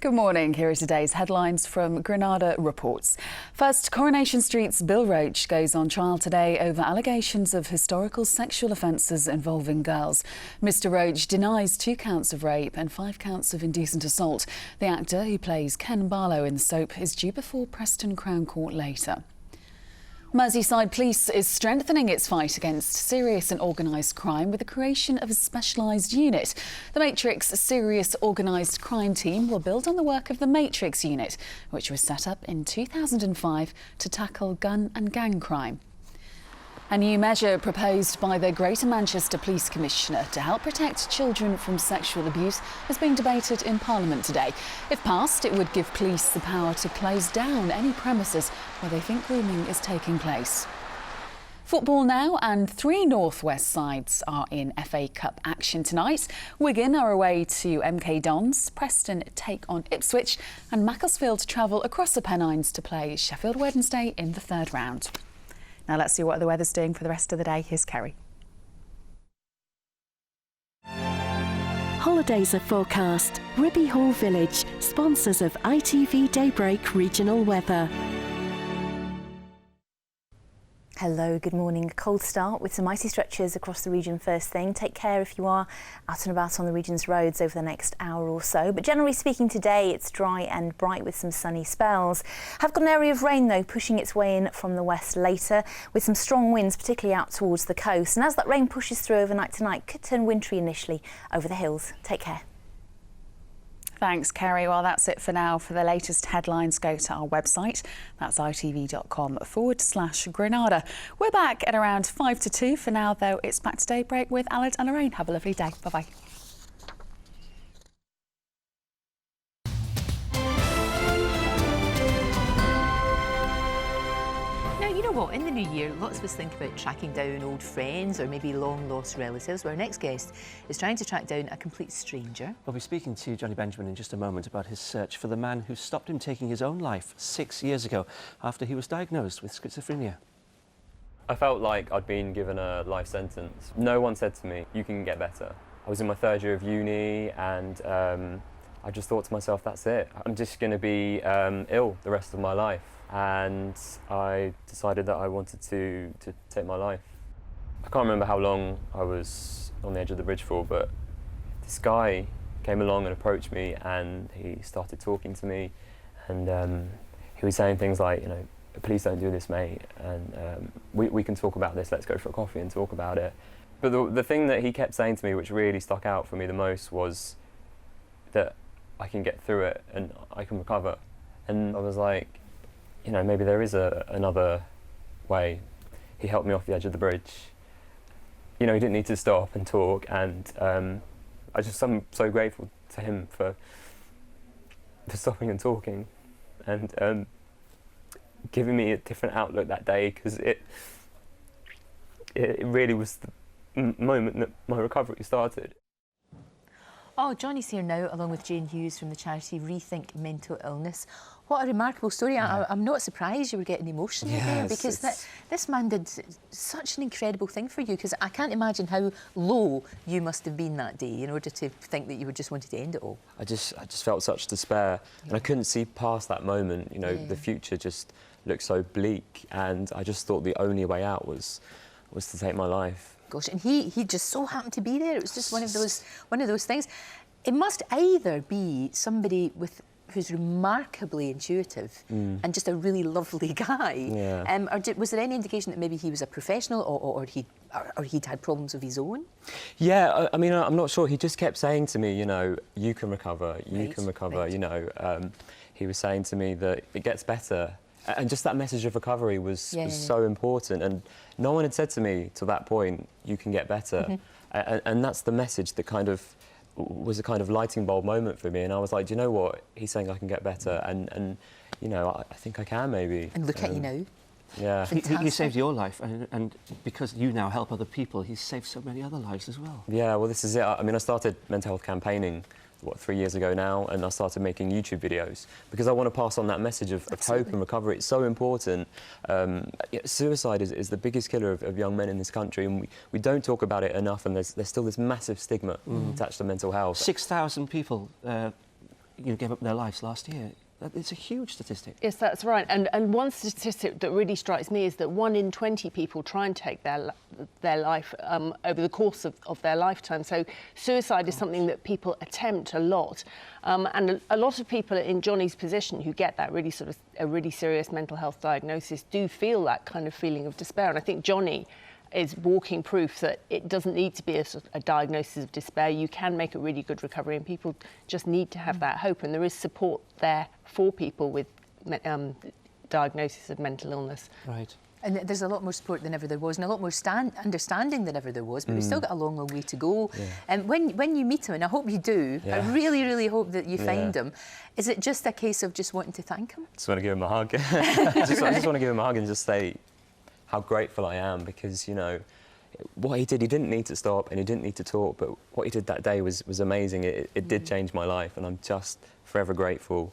Good morning. Here are today's headlines from Granada Reports. First, Coronation Street's Bill Roach goes on trial today over allegations of historical sexual offences involving girls. Mr Roach denies 2 counts of rape and 5 counts of indecent assault. The actor who plays Ken Barlow in the soap is due before Preston Crown Court later. Merseyside Police is strengthening its fight against serious and organised crime with the creation of a specialised unit. The Matrix Serious Organised Crime Team will build on the work of the Matrix Unit, which was set up in 2005 to tackle gun and gang crime. A new measure proposed by the Greater Manchester Police Commissioner to help protect children from sexual abuse is being debated in Parliament today. If passed, it would give police the power to close down any premises where they think grooming is taking place. Football now, and 3 North West sides are in FA Cup action tonight. Wigan are away to MK Dons, Preston take on Ipswich, and Macclesfield travel across the Pennines to play Sheffield Wednesday in the 3rd round. Now let's see what the weather's doing for the rest of the day. Here's Kerry. Holidays are forecast. Ribby Hall Village, sponsors of ITV Daybreak Regional Weather. Hello, good morning. A cold start with some icy stretches across the region first thing. Take care if you are out and about on the region's roads over the next hour or so. But generally speaking today, it's dry and bright with some sunny spells. Have got an area of rain though pushing its way in from the west later with some strong winds, particularly out towards the coast. And as that rain pushes through overnight tonight, could turn wintry initially over the hills. Take care. Thanks, Kerry. Well, that's it for now. For the latest headlines, go to our website. That's itv.com/Granada. We're back at around 5 to 2. For now, though, it's back to Daybreak with Aled and Lorraine. Have a lovely day. Bye-bye. Well, in the new year, lots of us think about tracking down old friends or maybe long-lost relatives. Well, our next guest is trying to track down a complete stranger. We'll be speaking to Johnny Benjamin in just a moment about his search for the man who stopped him taking his own life 6 years ago after he was diagnosed with schizophrenia. I felt like I'd been given a life sentence. No one said to me, you can get better. I was in my 3rd year of uni and I just thought to myself, that's it. I'm just going to be ill the rest of my life. And I decided that I wanted to take my life. I can't remember how long I was on the edge of the bridge for, but this guy came along and approached me and he started talking to me and he was saying things like, you know, please don't do this, mate, and we can talk about this, let's go for a coffee and talk about it. But the thing that he kept saying to me which really stuck out for me the most was that I can get through it and I can recover. And I was like, you know, maybe there is another way. He helped me off the edge of the bridge. You know, he didn't need to stop and talk, and I'm so grateful to him for stopping and talking, and giving me a different outlook that day, because it really was the moment that my recovery started. Oh, Johnny's here now, along with Jane Hughes from the charity Rethink Mental Illness. What a remarkable story. I'm not surprised you were getting emotional there, because this man did such an incredible thing for you, because I can't imagine how low you must have been that day in order to think that you would just wanted to end it all. I just felt such despair, and I couldn't see past that moment. You know, the future just looked so bleak, and I just thought the only way out was to take my life. Gosh, and he just so happened to be there. It was just one of those things. It must either be somebody who's remarkably intuitive and just a really lovely guy. Yeah. Was there any indication that maybe he was a professional or he'd had problems of his own? Yeah, I mean, I'm not sure. He just kept saying to me, you know, you can recover, you can recover, you know. He was saying to me that it gets better. And just that message of recovery was so important. And no one had said to me to that point, you can get better. And that's the message that kind of was a kind of lighting bulb moment for me. And I was like, do you know what? He's saying I can get better. And you know, I think I can maybe. And look at you now. Yeah. He saved your life, and because you now help other people, he's saved so many other lives as well. Yeah, well, this is it. I mean, I started mental health campaigning, 3 years ago now, and I started making YouTube videos because I want to pass on that message of hope and recovery. It's so important. Suicide is the biggest killer of young men in this country, and we don't talk about it enough, and there's still this massive stigma attached to mental health. 6,000 people gave up their lives last year. It's a huge statistic. Yes, that's right. And one statistic that really strikes me is that 1 in 20 people try and take their life over the course of their lifetime. So suicide is something that people attempt a lot. And a lot of people in Johnny's position who get that really sort of a really serious mental health diagnosis do feel that kind of feeling of despair. And I think Johnny is walking proof that it doesn't need to be a diagnosis of despair. You can make a really good recovery, and people just need to have that hope. And there is support there for people with diagnosis of mental illness. Right. And there's a lot more support than ever there was, and a lot more understanding than ever there was, but we've still got a long way to go. And when you meet him, and I hope you do, I really, really hope that you find him, is it just a case of just wanting to thank him? Just want to give him a hug. I just want to give him a hug and just say how grateful I am, because, you know, what he did, he didn't need to stop and he didn't need to talk, but what he did that day was amazing. It did change my life, and I'm just forever grateful.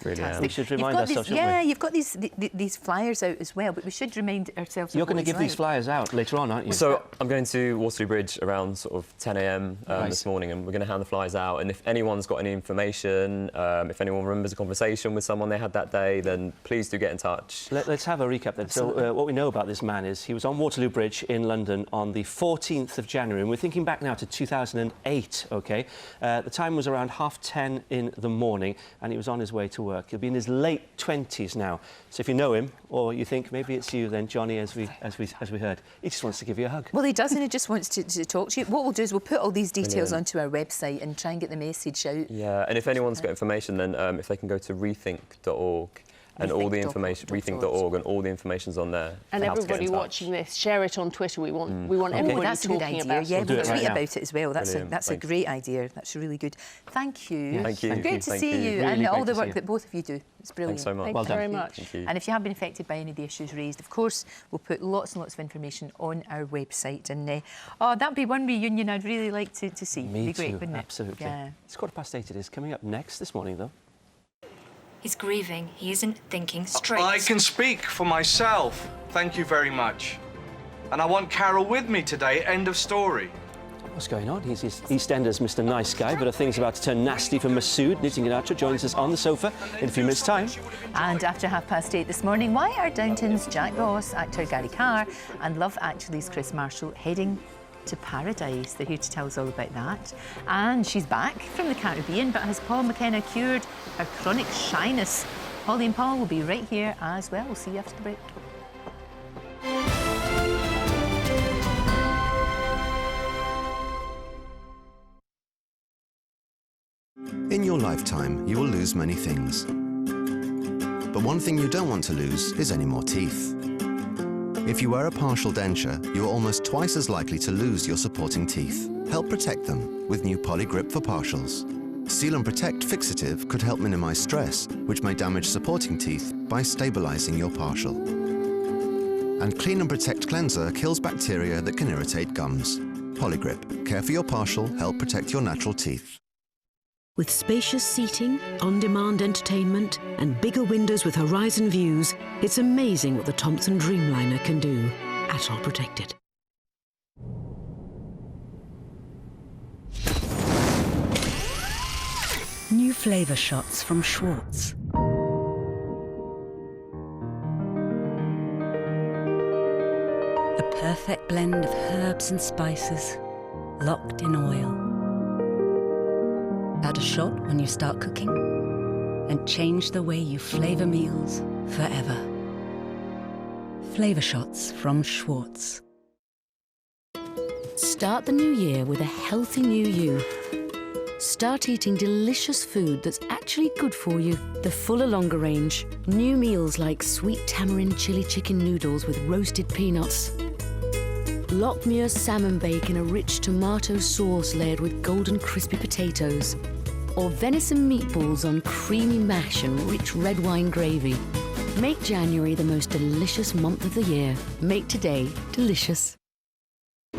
Really am. We should remind ourselves, shouldn't we? Yeah, you've got these flyers out as well, but we should remind ourselves. You're going to give these flyers out later on, aren't you? So I'm going to Waterloo Bridge around sort of 10 a.m. This morning, and we're going to hand the flyers out. And if anyone's got any information, if anyone remembers a conversation with someone they had that day, then please do get in touch. Let's have a recap then. So what we know about this man is he was on Waterloo Bridge in London on the 14th of January, and we're thinking back now to 2008, OK? The time was around 10:30 in the morning, and he was on his way to work. He'll be in his late 20s now. So if you know him, or you think maybe it's you, then Johnny, as we heard, he just wants to give you a hug. Well, he doesn't. He just wants to talk to you. What we'll do is we'll put all these details onto our website and try and get the message out. Yeah, and if anyone's got information, then if they can go to rethink.org. And all the information, rethink.org, and all the information's on there. And everybody watching this, share it on Twitter. We want everybody that's talking a good idea. about it. Yeah, we'll tweet about it as well. That's a great idea. That's really good. Thank you. Yes. Thank you. Great to see you, really and all the work that both of you do. It's brilliant. Thanks so much. Thank you very much. Thank you. And if you have been affected by any of the issues raised, of course, we'll put lots and lots of information on our website. And that'd be one reunion I'd really like to see. Me It'd be great, too, wouldn't it? absolutely. Yeah. It's 8:15 it is. Coming up next this morning, though. He's grieving. He isn't thinking straight. I can speak for myself. Thank you very much. And I want Carol with me today. End of story. What's going on? He's EastEnders Mr. Nice Guy, but are things about to turn nasty for Masood? Knitting Ganatra joins us on the sofa in a few minutes' time. And after 8:30 this morning, why are Downton's Jack Ross, actor Gary Carr, and Love Actually's Chris Marshall heading to paradise? They're here to tell us all about that. And she's back from the Caribbean, but has Paul McKenna cured her chronic shyness? Holly and Paul will be right here as well. We'll see you after the break. In your lifetime, you will lose many things. But one thing you don't want to lose is any more teeth. If you wear a partial denture, you are almost twice as likely to lose your supporting teeth. Help protect them with new Polygrip for partials. Seal and Protect fixative could help minimize stress, which may damage supporting teeth by stabilizing your partial. And Clean and Protect cleanser kills bacteria that can irritate gums. Polygrip. Care for your partial, help protect your natural teeth. With spacious seating, on-demand entertainment, and bigger windows with horizon views, it's amazing what the Thompson Dreamliner can do. At all protected. New flavour shots from Schwartz. A perfect blend of herbs and spices, locked in oil. Add a shot when you start cooking. and change the way you flavour meals forever. Flavour shots from Schwartz. Start the new year with a healthy new you. Start eating delicious food that's actually good for you. The fuller longer range. New meals like sweet tamarind chili chicken noodles with roasted peanuts. Lockmuir salmon bake in a rich tomato sauce layered with golden crispy potatoes. Or venison meatballs on creamy mash and rich red wine gravy. Make January the most delicious month of the year. Make today delicious.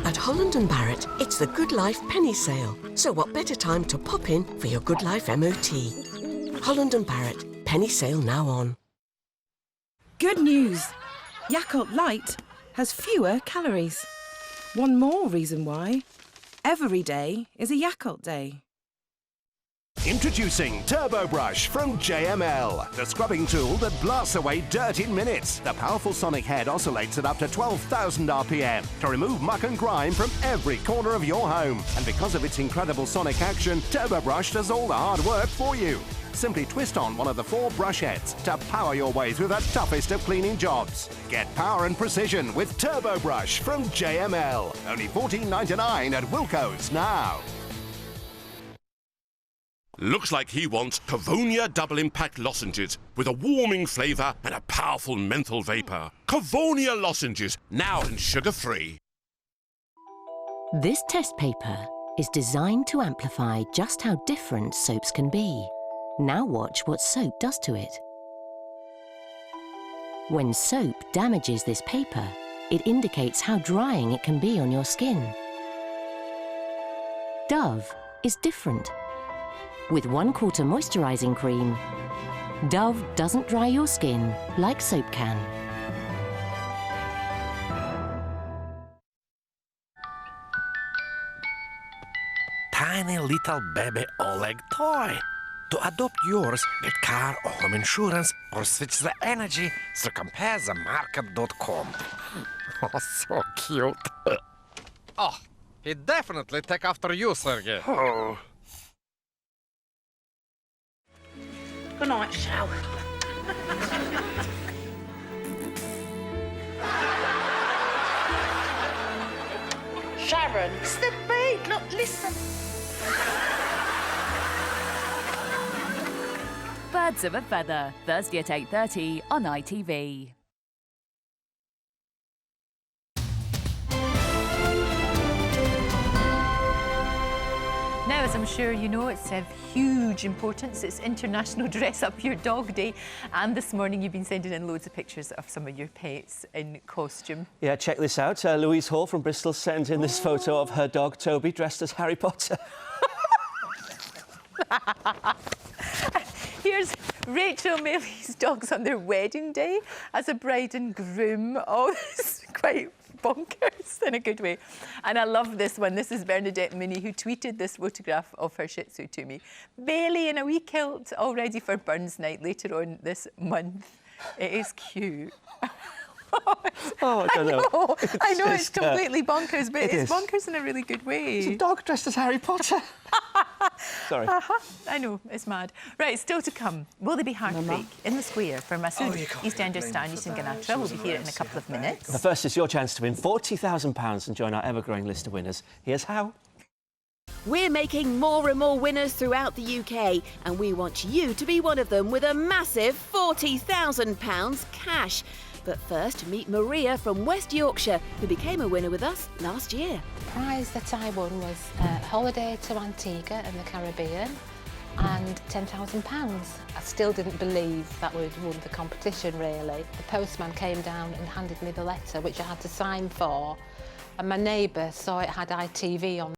At Holland & Barrett, it's the Good Life penny sale. So what better time to pop in for your Good Life MOT? Holland & Barrett, penny sale now on. Good news! Yakult Light has fewer calories. One more reason why. Every day is a Yakult day. Introducing Turbo Brush from JML, the scrubbing tool that blasts away dirt in minutes. The powerful sonic head oscillates at up to 12,000 RPM to remove muck and grime from every corner of your home. And because of its incredible sonic action, Turbo Brush does all the hard work for you. Simply twist on one of the 4 brush heads to power your way through the toughest of cleaning jobs. Get power and precision with Turbo Brush from JML. Only $14.99 at Wilko's now. Looks like he wants Cavonia Double Impact Lozenges with a warming flavour and a powerful menthol vapour. Cavonia Lozenges, now and sugar-free. This test paper is designed to amplify just how different soaps can be. Now watch what soap does to it. When soap damages this paper, it indicates how drying it can be on your skin. Dove is different. With 1/4 moisturising cream, Dove doesn't dry your skin like soap can. Tiny little baby Oleg toy. To adopt yours, get car or home insurance or switch the energy, so compare the market.com. Oh, so cute. Oh, he definitely take after you, Sergey. Oh. Good night, Shell. Sharon, it's the beat. Look, listen. Birds of a Feather, Thursday at 8:30 on ITV. Now, as I'm sure you know, it's of huge importance. It's International Dress Up Your Dog Day. And this morning you've been sending in loads of pictures of some of your pets in costume. Yeah, check this out. Louise Hall from Bristol sent in this photo of her dog Toby dressed as Harry Potter. Here's Rachel Maylee's dogs on their wedding day as a bride and groom. Oh, this is quite bonkers in a good way. And I love this one. This is Bernadette Mooney, who tweeted this photograph of her Shih Tzu to me. Bailey in a wee kilt, all ready for Burns night later on this month. It is cute. Oh, I don't know. I know it's completely bonkers, but it's bonkers in a really good way. It's a dog dressed as Harry Potter. Sorry. I know, it's mad. Right, still to come. Will there be Heartbreak in the square for Masood EastEnders star Nissan Ganatra? We'll be here in a couple of minutes. The first is your chance to win £40,000 and join our ever-growing list of winners. Here's how. We're making more and more winners throughout the UK, and we want you to be one of them with a massive £40,000 cash. But first, meet Maria from West Yorkshire, who became a winner with us last year. The prize that I won was a holiday to Antigua in the Caribbean and £10,000. I still didn't believe that we'd won the competition, really. The postman came down and handed me the letter, which I had to sign for, and my neighbour saw it had ITV on